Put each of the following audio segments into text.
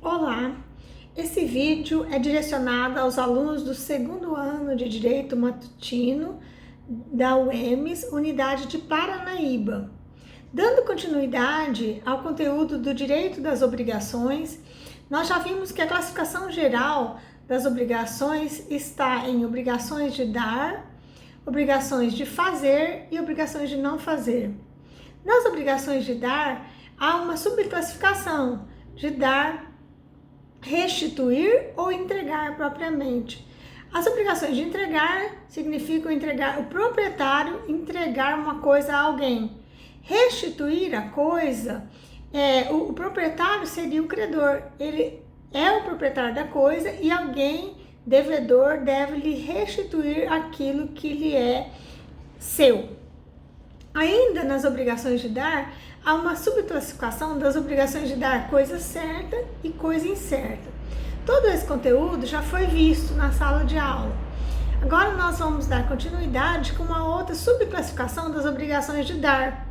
Olá, esse vídeo é direcionado aos alunos do segundo ano de Direito Matutino da UEMS, Unidade de Paranaíba. Dando continuidade ao conteúdo do Direito das Obrigações, nós já vimos que a classificação geral das obrigações está em obrigações de dar, obrigações de fazer e obrigações de não fazer. Nas obrigações de dar, há uma subclassificação de dar, restituir ou entregar propriamente. As obrigações de entregar significam entregar, o proprietário entregar uma coisa a alguém. Restituir a coisa, o proprietário seria o credor, ele é o proprietário da coisa e alguém, devedor, deve lhe restituir aquilo que lhe é seu. Ainda nas obrigações de dar, há uma subclassificação das obrigações de dar coisa certa e coisa incerta. Todo esse conteúdo já foi visto na sala de aula. Agora nós vamos dar continuidade com uma outra subclassificação das obrigações de dar,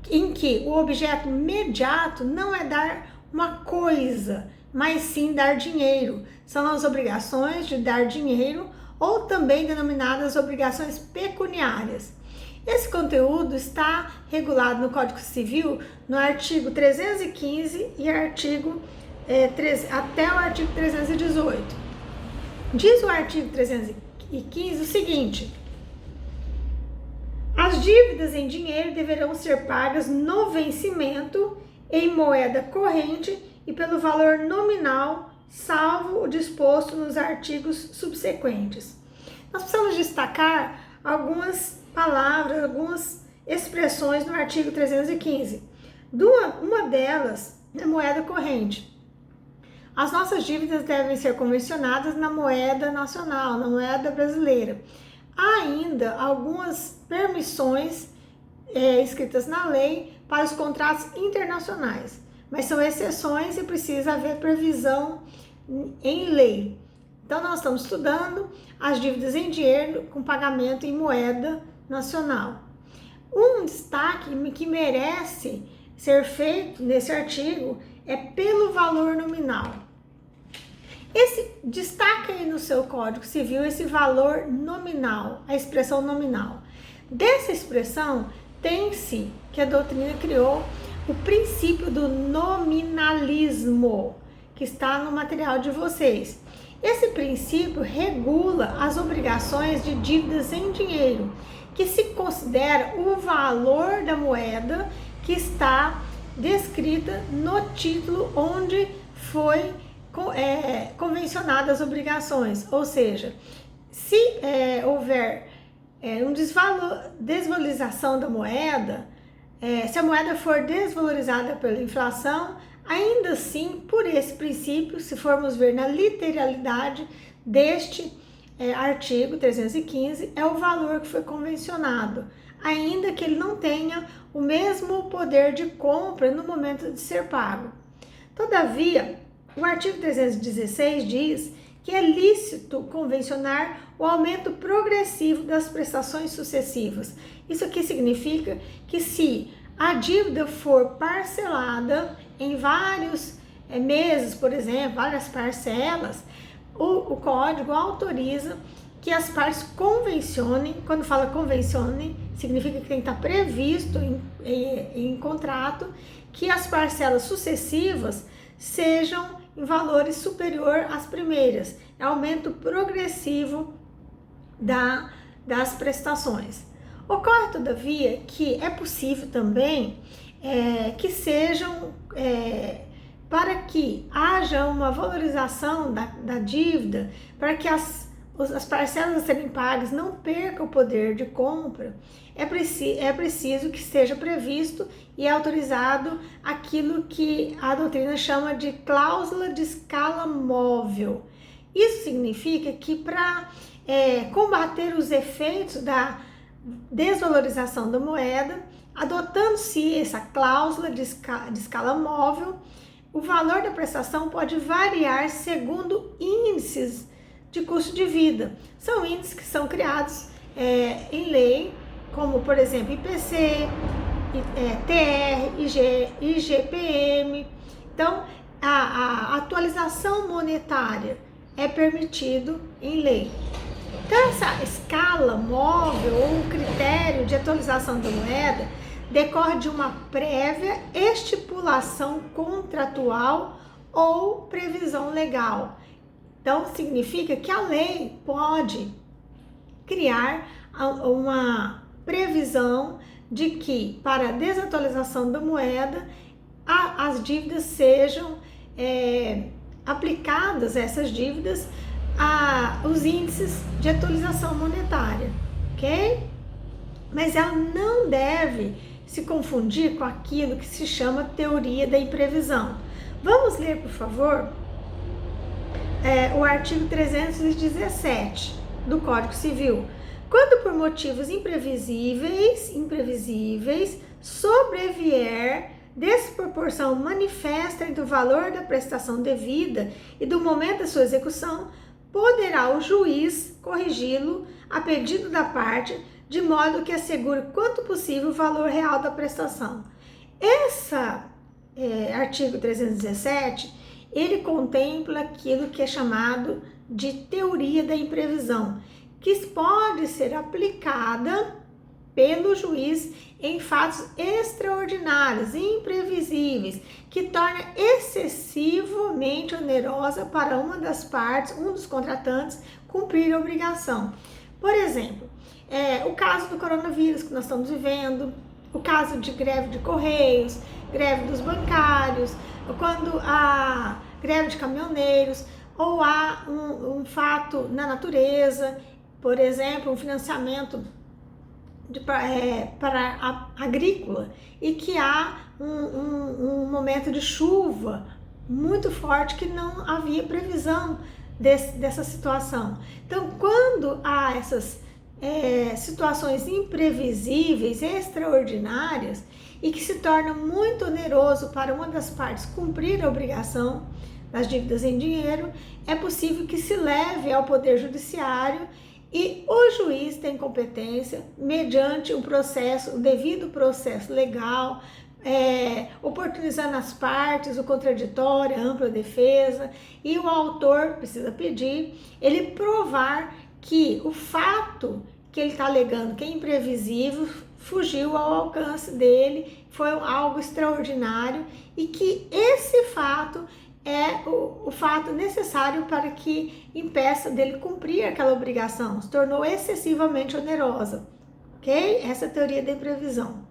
em que o objeto imediato não é dar uma coisa, mas sim dar dinheiro. São as obrigações de dar dinheiro, ou também denominadas obrigações pecuniárias. Esse conteúdo está regulado no Código Civil no artigo 315 e até o artigo 318. Diz o artigo 315 o seguinte: as dívidas em dinheiro deverão ser pagas no vencimento, em moeda corrente e pelo valor nominal, salvo o disposto nos artigos subsequentes. Nós precisamos destacar algumas palavras, algumas expressões no artigo 315. Uma delas é moeda corrente. As nossas dívidas devem ser convencionadas na moeda nacional, na moeda brasileira. Há ainda algumas permissões escritas na lei para os contratos internacionais, mas são exceções e precisa haver previsão em lei. Então, nós estamos estudando as dívidas em dinheiro com pagamento em moeda nacional. Um destaque que merece ser feito nesse artigo é pelo valor nominal. Destaca aí no seu Código Civil esse valor nominal, a expressão nominal. Dessa expressão, tem-se que a doutrina criou o princípio do nominalismo, que está no material de vocês. Esse princípio regula as obrigações de dívidas em dinheiro, que se considera o valor da moeda que está descrita no título onde foi convencionadas as obrigações. Ou seja, se houver desvalorização da moeda, se a moeda for desvalorizada pela inflação, ainda assim, por esse princípio, se formos ver na literalidade deste artigo 315, é o valor que foi convencionado, ainda que ele não tenha o mesmo poder de compra no momento de ser pago. Todavia, o artigo 316 diz que é lícito convencionar o aumento progressivo das prestações sucessivas. Isso aqui significa que se a dívida for parcelada em vários meses, por exemplo, várias parcelas, o código autoriza que as partes convencionem. Quando fala convencionem, significa que tem que estar previsto em contrato que as parcelas sucessivas sejam em valores superior às primeiras. É aumento progressivo das prestações. Ocorre, todavia, que é possível também que sejam, para que haja uma valorização da dívida, para que as parcelas a serem pagas não percam o poder de compra, é preciso que esteja previsto e autorizado aquilo que a doutrina chama de cláusula de escala móvel. Isso significa que para combater os efeitos da desvalorização da moeda, adotando-se essa cláusula de escala móvel, o valor da prestação pode variar segundo índices de custo de vida. São índices que são criados em lei, como, por exemplo, IPC, TR, IGPM. Então, a atualização monetária é permitido em lei. Então, essa escala móvel ou critério de atualização da moeda decorre de uma prévia estipulação contratual ou previsão legal. Então, significa que a lei pode criar uma previsão de que, para a desatualização da moeda, as dívidas sejam aplicadas, essas dívidas, os índices de atualização monetária, ok? Mas ela não deve se confundir com aquilo que se chama teoria da imprevisão. Vamos ler, por favor, o artigo 317 do Código Civil. Quando por motivos imprevisíveis sobrevier desproporção manifesta entre o valor da prestação devida e do momento da sua execução, poderá o juiz corrigi-lo a pedido da parte, de modo que assegure quanto possível o valor real da prestação. Esse artigo 317, ele contempla aquilo que é chamado de teoria da imprevisão, que pode ser aplicada pelo juiz em fatos extraordinários, imprevisíveis, que torna excessivamente onerosa para uma das partes, um dos contratantes, cumprir a obrigação. Por exemplo, o caso do coronavírus que nós estamos vivendo, o caso de greve de correios, greve dos bancários, quando há greve de caminhoneiros, ou há um fato na natureza, por exemplo, um financiamento para a agrícola, e que há um momento de chuva muito forte que não havia previsão dessa situação. Então, quando há essas situações imprevisíveis, extraordinárias, e que se torna muito oneroso para uma das partes cumprir a obrigação das dívidas em dinheiro, é possível que se leve ao Poder Judiciário, e o juiz tem competência, mediante o devido processo legal, oportunizando as partes, o contraditório, a ampla defesa, e o autor precisa pedir, ele provar que o fato que ele está alegando, que é imprevisível, fugiu ao alcance dele, foi algo extraordinário, e que esse fato é o fato necessário para que impeça dele cumprir aquela obrigação, se tornou excessivamente onerosa, ok? Essa é a teoria da imprevisão.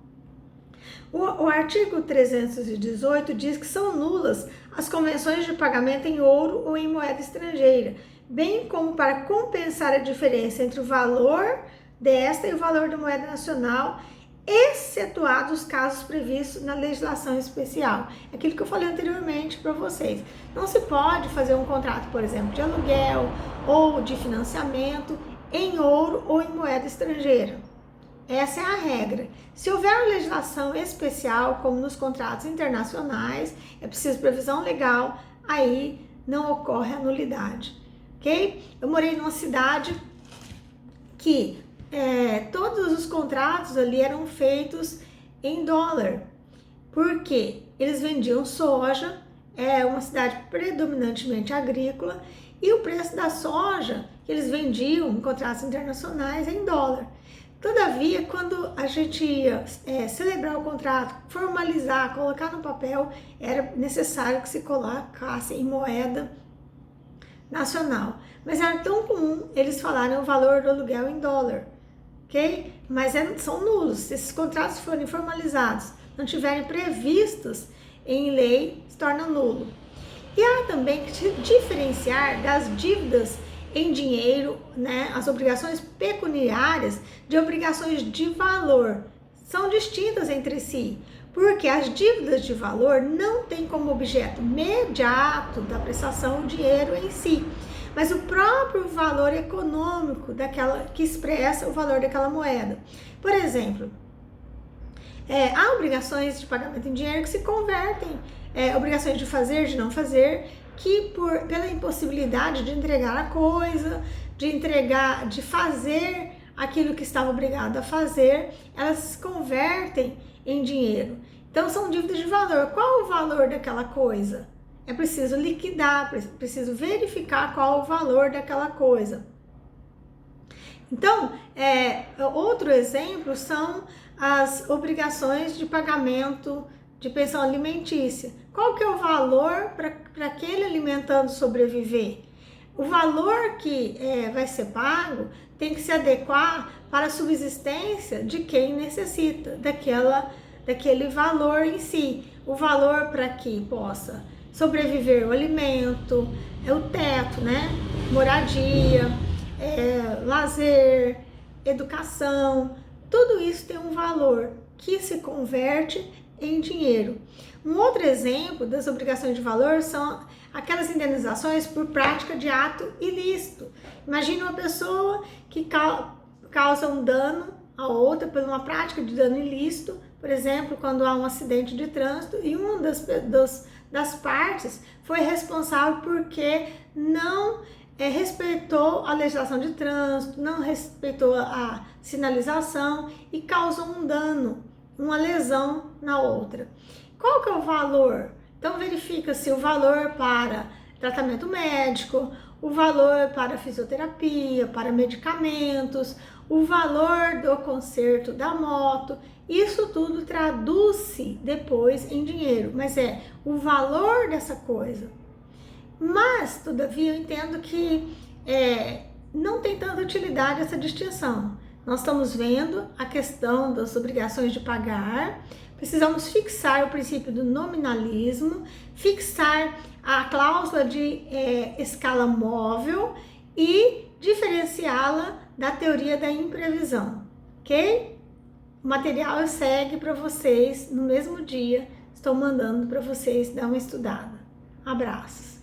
O artigo 318 diz que são nulas as convenções de pagamento em ouro ou em moeda estrangeira, bem como para compensar a diferença entre o valor desta e o valor da moeda nacional, excetuados os casos previstos na legislação especial. Aquilo que eu falei anteriormente para vocês. Não se pode fazer um contrato, por exemplo, de aluguel ou de financiamento em ouro ou em moeda estrangeira. Essa é a regra. Se houver uma legislação especial, como nos contratos internacionais, é preciso previsão legal, aí não ocorre a nulidade, ok? Eu morei numa cidade que todos os contratos ali eram feitos em dólar, porque eles vendiam soja, é uma cidade predominantemente agrícola, e o preço da soja que eles vendiam em contratos internacionais é em dólar. Todavia, quando a gente ia celebrar o contrato, formalizar, colocar no papel, era necessário que se colocasse em moeda nacional. Mas era tão comum eles falarem o valor do aluguel em dólar, ok? Mas são nulos. Se esses contratos forem formalizados, não tiverem previstos em lei, se torna nulo. E há também que diferenciar das dívidas em dinheiro, né, as obrigações pecuniárias de obrigações de valor. São distintas entre si, porque as dívidas de valor não têm como objeto imediato da prestação o dinheiro em si, mas o próprio valor econômico daquela que expressa o valor daquela moeda. Por exemplo, há obrigações de pagamento em dinheiro que se convertem, obrigações de fazer, de não fazer, que pela impossibilidade de entregar a coisa, de fazer aquilo que estava obrigado a fazer, elas se convertem em dinheiro. Então são dívidas de valor. Qual o valor daquela coisa? é preciso liquidar, preciso verificar qual o valor daquela coisa. Então, outro exemplo são as obrigações de pagamento de pensão alimentícia. Qual que é o valor para aquele alimentando sobreviver? O valor que vai ser pago tem que se adequar para a subsistência de quem necessita daquele valor em si. O valor para que possa sobreviver o alimento, o teto, né? Moradia, lazer, educação, tudo isso tem um valor que se converte em dinheiro. Um outro exemplo das obrigações de valor são aquelas indenizações por prática de ato ilícito. Imagina uma pessoa que causa um dano a outra por uma prática de dano ilícito, por exemplo, quando há um acidente de trânsito e uma das partes foi responsável porque não respeitou a legislação de trânsito, não respeitou a sinalização e causou um dano, uma lesão na outra. Qual que é o valor? Então verifica-se o valor para tratamento médico, o valor para fisioterapia, para medicamentos, o valor do conserto da moto. Isso tudo traduz-se depois em dinheiro, mas é o valor dessa coisa. Mas, todavia, eu entendo que não tem tanta utilidade essa distinção. Nós estamos vendo a questão das obrigações de pagar, precisamos fixar o princípio do nominalismo, fixar a cláusula de escala móvel e diferenciá-la da teoria da imprevisão, ok? O material segue para vocês no mesmo dia, estou mandando para vocês dar uma estudada. Abraços!